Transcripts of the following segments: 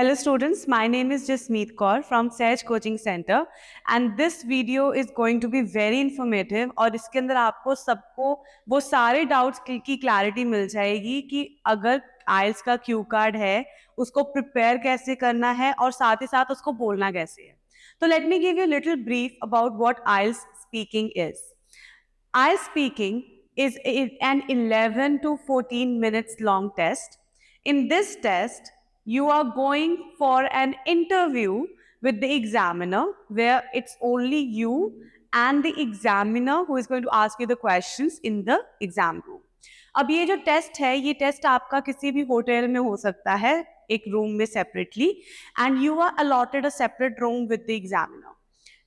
Hello students, my name is Jasmeet Kaur from Sage Coaching Center and this video is going to be very informative और इसके अंदर आपको सबको वो सारे डाउट्स की क्लैरिटी मिल जाएगी कि अगर आइल्स का क्यू कार्ड है उसको प्रिपेयर कैसे करना है और साथ ही साथ उसको बोलना कैसे है. तो let me give you little brief about what IELTS speaking is. IELTS speaking is an 11 to 14 minutes long test. In this test, you are going for an interview with the examiner where it's only you and the examiner who is going to ask you the questions in the exam room. अब ये जो test है ये test आपका किसी भी hotel में हो सकता है एक रूम में separately and you are allotted a separate room with the examiner.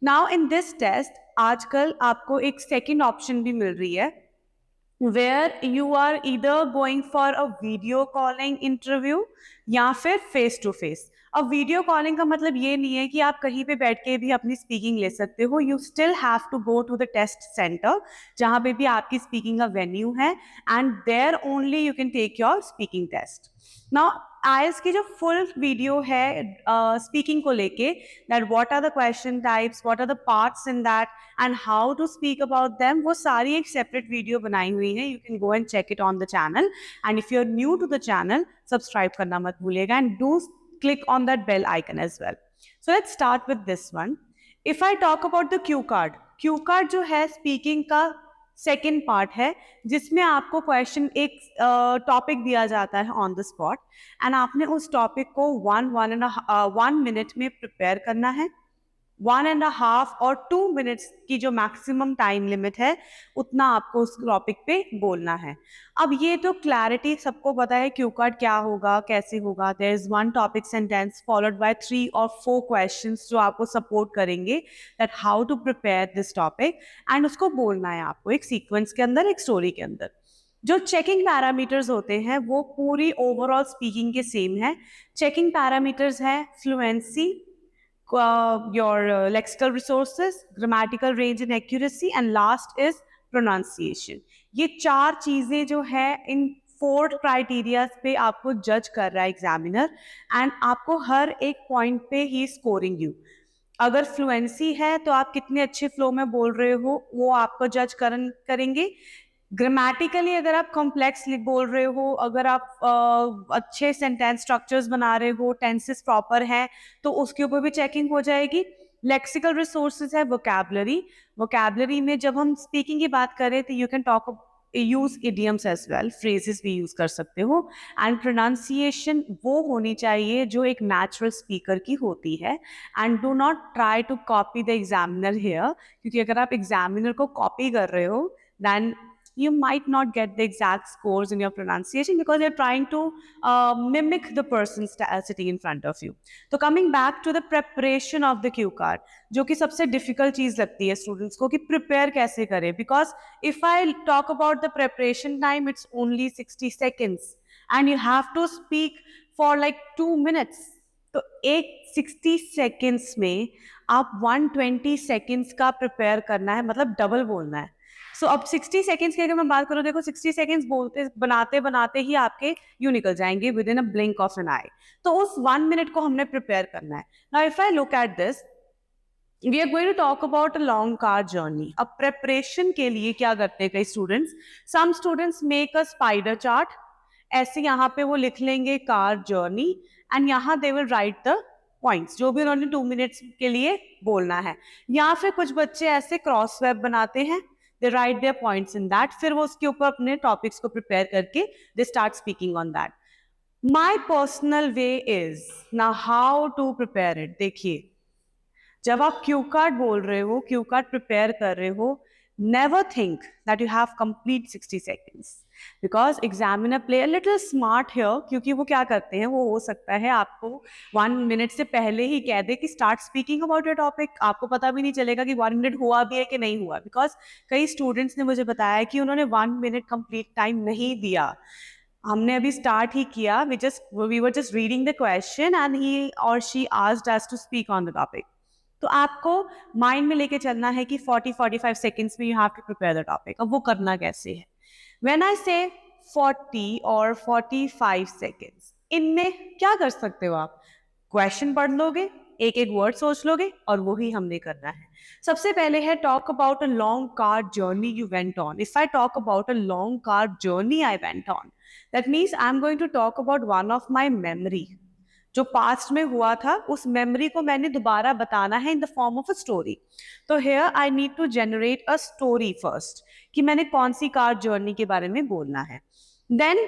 Now in this test आजकल आपको एक सेकेंड ऑप्शन भी मिल रही है where you are either going for a video calling interview या फिर फेस टू फेस. अब वीडियो कॉलिंग का मतलब ये नहीं है कि आप कहीं पे बैठ के भी अपनी स्पीकिंग ले सकते हो. You still have to go to the test centre जहाँ पे भी आपकी स्पीकिंग का वेन्यू है and there only you can take your speaking test. Now IELTS की जो फुल वीडियो है स्पीकिंग को लेके that what are the question types, what are the parts in that and how to speak about them, वो सारी एक separate video बनाई हुई है. You can go and check it on the channel and if you are new to the channel subscribe करना मत भूलिएगा and do click on that bell icon as well. So let's start with this one. If I talk about the cue card जो है speaking का second part है जिसमें आपको question एक टॉपिक दिया जाता है ऑन द स्पॉट एंड आपने उस टॉपिक को 1 मिनट में प्रिपेयर करना है. 1.5 और 2 मिनट्स की जो मैक्सिमम टाइम लिमिट है उतना आपको उस टॉपिक पे बोलना है. अब ये तो क्लैरिटी सबको पता है क्यू कार्ड क्या होगा कैसे होगा. There is 1 topic sentence followed by 3 और 4 क्वेश्चंस जो आपको सपोर्ट करेंगे that how to prepare this topic and उसको बोलना है आपको एक सीक्वेंस के अंदर, एक स्टोरी के अंदर. जो चेकिंग पैरामीटर्स होते हैं वो पूरी ओवरऑल स्पीकिंग के सेम है. चेकिंग पैरामीटर्स है fluency, your lexical resources, grammatical range and accuracy, and last is pronunciation. ये 4 चीजें जो है इन 4 क्राइटेरिया पे आपको जज कर रहा है एग्जामिनर एंड आपको हर एक पॉइंट पे ही स्कोरिंग यू. अगर फ्लुएंसी है तो आप कितने अच्छे फ्लो में बोल रहे हो वो आपको जज करेंगे. ग्रामेटिकली अगर आप कॉम्प्लेक्स बोल रहे हो, अगर आप अच्छे सेंटेंस स्ट्रक्चर्स बना रहे हो, टेंसेस प्रॉपर है तो उसके ऊपर भी चेकिंग हो जाएगी. लेक्सिकल रिसोर्सेज है वोकैबुलरी में जब हम स्पीकिंग की बात करें तो you can use idioms as well, phrases भी यूज कर सकते हो. एंड प्रोनाउंसिएशन वो होनी चाहिए जो एक नेचुरल स्पीकर की होती है and do not try to copy the examiner here, क्योंकि अगर आप एग्जामिनर को कॉपी कर रहे हो then you might not get the exact scores in your pronunciation because you're trying to mimic the person's sitting in front of you. So coming back to the preparation of the cue card, जो कि सबसे difficult चीज लगती है students को कि prepare कैसे करें, because if I talk about the preparation time it's only 60 seconds and you have to speak for like 2 minutes. तो एक 60 seconds में आप 120 seconds का prepare करना है, मतलब डबल बोलना है. सो अब 60 सेकेंड्स की अगर मैं बात करूँ, देखो 60 सेकेंड्स बोलते बनाते बनाते ही आपके यू निकल जाएंगे within a blink of an eye. तो उस 1 मिनट को हमने प्रिपेयर करना है. Now if I look at this we are going to talk about a long car journey. अब प्रेपरेशन के लिए क्या करते हैं कई students, some students make a spider chart. ऐसे यहाँ पे वो लिख लेंगे कार जर्नी एंड यहाँ they will write the points जो भी उन्होंने 2 मिनट्स के लिए बोलना है. या फिर कुछ बच्चे ऐसे क्रॉस वेब बनाते हैं, they write their points in that, फिर वो उसके ऊपर अपने टॉपिक्स को प्रिपेयर करके they start speaking on that. My personal way is now how to prepare it. देखिए जब आप क्यू कार्ड बोल रहे हो, क्यू कार्ड प्रिपेयर कर रहे हो, never think that you have complete 60 seconds because examiner play a little smart here. क्योंकि वो क्या करते हैं, वो हो सकता है आपको 1 मिनट से पहले ही कह दे कि start speaking about your topic. आपको पता भी नहीं चलेगा कि 1 मिनट हुआ भी है कि नहीं हुआ, बिकॉज कई स्टूडेंट्स ने मुझे बताया कि उन्होंने 1 मिनट कंप्लीट टाइम नहीं दिया. हमने अभी स्टार्ट ही किया, we were just reading the question and he or she asked us to speak on the topic. तो आपको माइंड में लेके चलना है कि 40-45 सेकेंड्स में you have to prepare the topic. अब वो करना कैसे है, व्हेन आई से 40 और 45 सेकेंड्स, इनमें क्या कर सकते हो आप. क्वेश्चन पढ़ लोगे, एक एक वर्ड सोच लोगे और वही हमने करना है। सबसे पहले है talk about a long car journey you went on. If I talk about a long car journey I went on, that means I am going to talk about one of my memory. जो past में हुआ था उस memory को मैंने दोबारा बताना है in the form of a story. तो here I need to generate a story first, कि मैंने कौन सी कार जर्नी के बारे में बोलना है। Then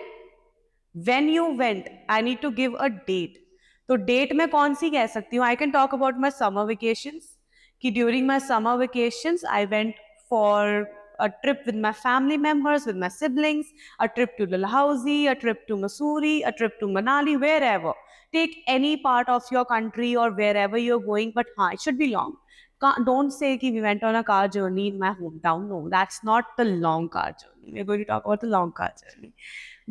when you went, I need to give a date. तो डेट में कौन सी कह सकती हूँ? I can talk about my summer vacations, कि during my summer vacations I went for a trip with my family members, with my siblings, a trip to Dalhousie, a trip to Missouri, a trip to Manali, wherever. Take any part of your country or wherever you're going, but it should be long. Don't say कि we went on a car journey in my hometown. No, that's not the long car journey. We're going to talk about the long car journey.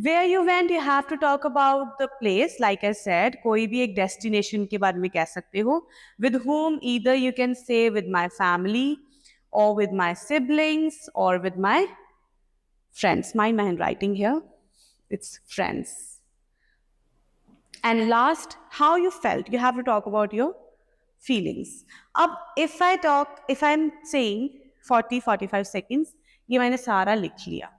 Where you went, you have to talk about the place. Like I said, कोई भी एक destination के बारे में कह सकते हो. With whom, either you can say with my family, or with my siblings, or with my friends. Mind my handwriting here. It's friends. And last, how you felt. You have to talk about your feelings. अब if I'm saying 40-45 seconds, ये मैंने सारा लिख लिया.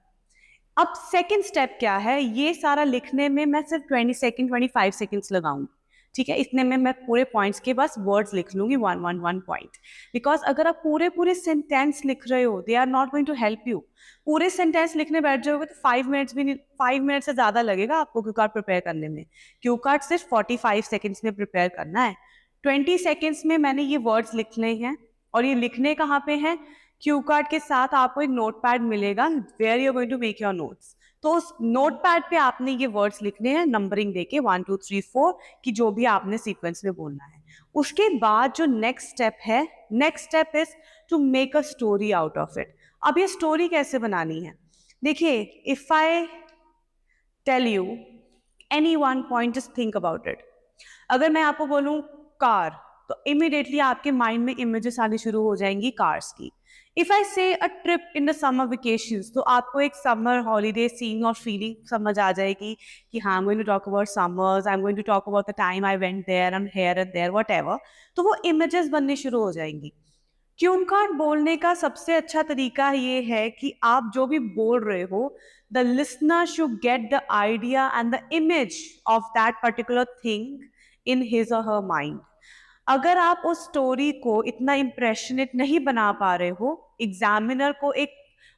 अब second step क्या है? ये सारा लिखने में मैं सिर्फ 20 सेकेंड 25 सेकेंड्स लगाऊंगी, ठीक है? इतने में मैं पूरे पॉइंट्स के बस वर्ड्स लिख लूंगी, वन पॉइंट। बिकॉज अगर आप पूरे पूरे सेंटेंस लिख रहे हो, they are not going to help you. पूरे सेंटेंस लिखने बैठ जाओगे तो 5 मिनट्स भी नहीं, 5 मिनट से ज़्यादा लगेगा आपको क्यू कार्ड प्रिपेयर करने में। क्यू कार्ड सिर्फ 45 सेकेंड्स में प्रिपेयर करना है। 20 सेकेंड्स में मैंने ये वर्ड्स लिखने हैं, और ये लिखने कहाँ पे हैं? क्यू कार्ड के साथ आपको एक नोट पैड मिलेगा, where you are going to make your notes. तो उस नोट पैड पे आपने ये वर्ड्स लिखने हैं, नंबरिंग देके 1 2 3 4 की, जो भी आपने सीक्वेंस में बोलना है। उसके बाद जो नेक्स्ट स्टेप है, next step is to make a story out of it. अब ये स्टोरी कैसे बनानी है? देखिए, if I tell you any one point, just think about it. अगर मैं आपको बोलूं कार, तो इमिडिएटली आपके माइंड में इमेजेस आनी शुरू हो जाएंगी कार्स की। If I say a trip in the summer vacations, तो आपको एक समर हॉलीडे सीन और फीलिंग समझ आ जाएगी कि हाँ, I am going to talk about summers, I am going to talk about the time I went there and here and there, whatever. तो वो इमेजेस बनने शुरू हो जाएंगी। क्यू कार्ड बोलने का सबसे अच्छा तरीका ये है कि आप जो भी बोल रहे हो, the listener should get the idea and the image of that particular thing in his और हर माइंड। अगर आप उस स्टोरी को इतना इम्प्रेशनेट नहीं बना पा रहे हो, एग्जामिनर को एक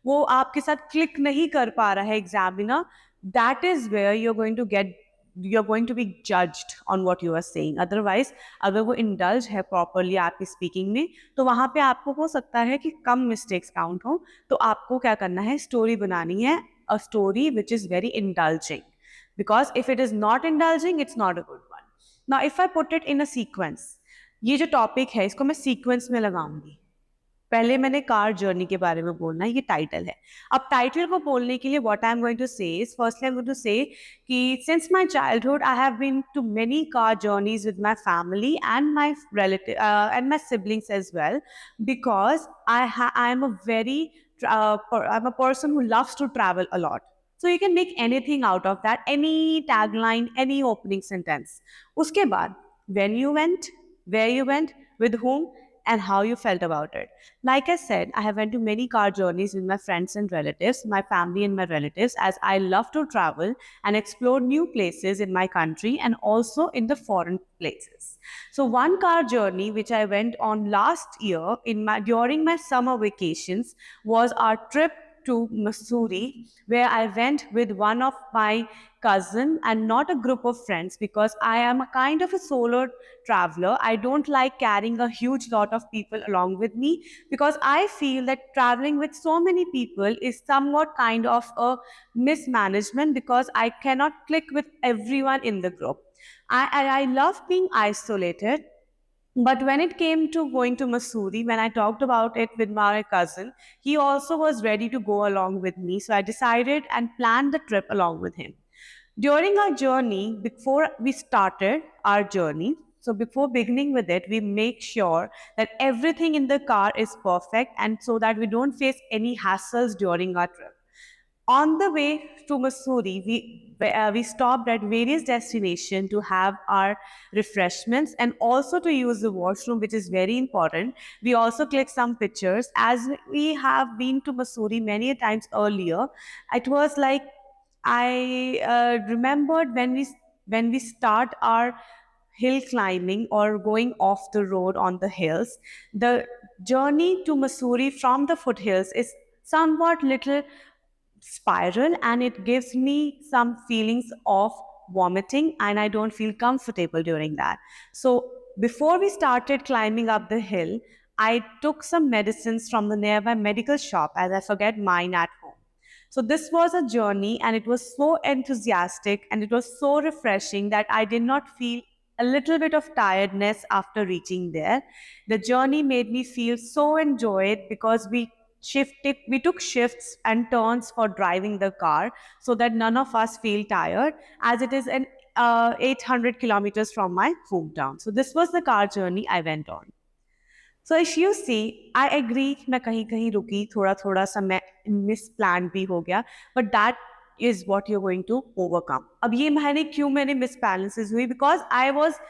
वो आपके साथ क्लिक नहीं कर पा रहा है examiner, that is where you are going to be judged on what you are saying. Otherwise अगर वो इंडल्ज है प्रॉपरली आपकी स्पीकिंग में, तो वहां पे आपको हो सकता है कि कम मिस्टेक्स काउंट हो। तो आपको क्या करना है? स्टोरी बनानी है, a story which is very indulging, because if it is not indulging, it's not a good one. Now if I put it in a sequence, ये जो टॉपिक है इसको मैं सीक्वेंस में लगाऊंगी। पहले मैंने कार जर्नी के बारे में बोलना है, ये टाइटल है। अब टाइटल को बोलने के लिए what I am going to say is, firstly I am going to say कि since my childhood I have been to many car journeys with my family and my relative and my siblings as well, because I am a very I am a person who loves to travel a lot. So you can make anything out of that, any tagline, any opening sentence. Uske baad, when you went, where you went, with whom, and how you felt about it. Like I said, I have went to many car journeys with my friends and relatives, my family and my relatives, as I love to travel and explore new places in my country and also in the foreign places. So one car journey which I went on last year during my summer vacations was our trip to Missouri, where I went with one of my cousin and not a group of friends, because I am a kind of a solo traveler. I don't like carrying a huge lot of people along with me, because I feel that traveling with so many people is somewhat kind of a mismanagement, because I cannot click with everyone in the group. I love being isolated. But when it came to going to Missouri, when I talked about it with my cousin, he also was ready to go along with me. So I decided and planned the trip along with him. During our journey, before we started our journey, so before beginning with it, we make sure that everything in the car is perfect, and so that we don't face any hassles during our trip. On the way to Missouri, we stopped at various destinations to have our refreshments and also to use the washroom, which is very important. We also clicked some pictures. As we have been to Missouri many times earlier, it was like I remembered when we start our hill climbing or going off the road on the hills, the journey to Missouri from the foothills is somewhat little spiral, and it gives me some feelings of vomiting, and I don't feel comfortable during that. So before we started climbing up the hill, I took some medicines from the nearby medical shop as I forget mine at home. So this was a journey, and it was so enthusiastic and it was so refreshing that I did not feel a little bit of tiredness after reaching there. The journey made me feel so enjoyed because we took shifts and turns for driving the car so that none of us feel tired, as it is an 800 kilometers from my hometown. So this was the car journey I went on. So if you see, I agree, मैं कहीं कहीं रुकी, थोड़ा थोड़ा सा मैं misplanned भी हो गया, but that is what you're going to overcome. अब ये मैंने misbalances हुई, because I was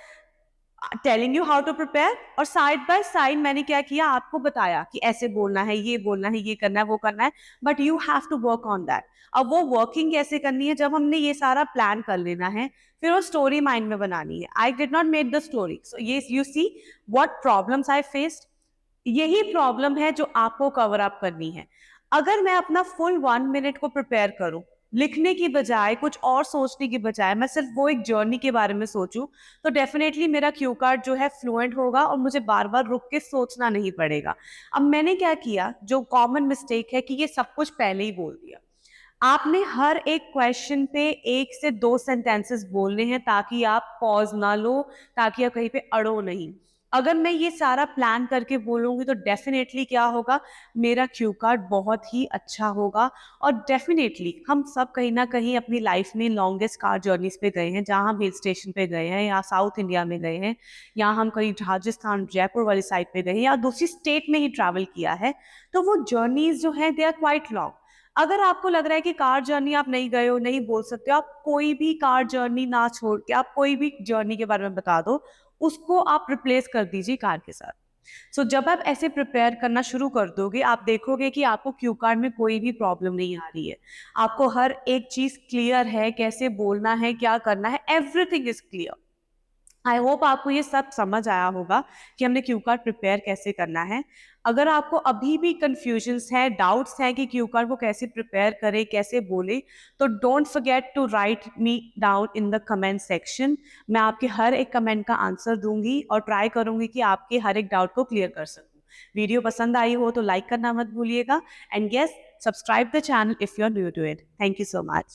telling you how to prepare, और साइड बाय साइड मैंने क्या किया, आपको बताया कि ऐसे बोलना है, ये बोलना है, ये करना है, वो करना है, but you have to work on that. अब वो वर्किंग कैसे करनी है, जब हमने ये सारा प्लान कर लेना है, फिर वो स्टोरी माइंड में बनानी है. I did not make the story. So ये you see what problems I faced. यही प्रॉब्लम है जो आपको कवर अप करनी है. अगर मैं अपना फुल 1 मिनट को प्रिपेयर करूं, लिखने की बजाय, कुछ और सोचने की बजाय मैं सिर्फ वो एक जर्नी के बारे में सोचूं, तो डेफिनेटली मेरा क्यू कार्ड जो है फ्लुएंट होगा और मुझे बार बार रुक के सोचना नहीं पड़ेगा. अब मैंने क्या किया, जो कॉमन मिस्टेक है, कि ये सब कुछ पहले ही बोल दिया. आपने हर एक क्वेश्चन पे 1 से 2 सेंटेंसेस बोलने हैं ताकि आप पॉज ना लो, ताकि आप कहीं पे अड़ो नहीं. अगर मैं ये सारा प्लान करके बोलूँगी तो डेफिनेटली क्या होगा, मेरा क्यू कार्ड बहुत ही अच्छा होगा. और डेफिनेटली हम सब कहीं ना कहीं अपनी लाइफ में लॉन्गेस्ट कार जर्नीज पे गए हैं, जहाँ हम हिल स्टेशन पे गए हैं, या साउथ इंडिया में गए हैं, या हम कहीं राजस्थान जयपुर वाली साइड पे गए हैं, या दूसरी स्टेट में ही ट्रैवल किया है. तो वो जर्नीज जो है दे आर क्वाइट लॉन्ग. अगर आपको लग रहा है कि कार जर्नी आप नहीं गए हो, नहीं बोल सकते हो, आप कोई भी कार जर्नी ना छोड़ के आप कोई भी जर्नी के बारे में बता दो, उसको आप रिप्लेस कर दीजिए कार के साथ. सो जब आप ऐसे प्रिपेयर करना शुरू कर दोगे, आप देखोगे कि आपको क्यू कार्ड में कोई भी प्रॉब्लम नहीं आ रही है. आपको हर एक चीज क्लियर है, कैसे बोलना है, क्या करना है, everything is clear. I hope आपको ये सब समझ आया होगा कि हमने क्यू कार्ड प्रिपेयर कैसे करना है. अगर आपको अभी भी कंफ्यूजन्स है, डाउट्स हैं कि क्यू कार्ड को कैसे प्रिपेयर करें, कैसे बोले, तो don't forget to write me down in the comment section. मैं आपके हर एक कमेंट का आंसर दूंगी और ट्राई करूंगी कि आपके हर एक डाउट को क्लियर कर सकूं. वीडियो पसंद आई हो तो लाइक करना मत भूलिएगा, and yes, subscribe the channel if you are new to it. Thank you so much.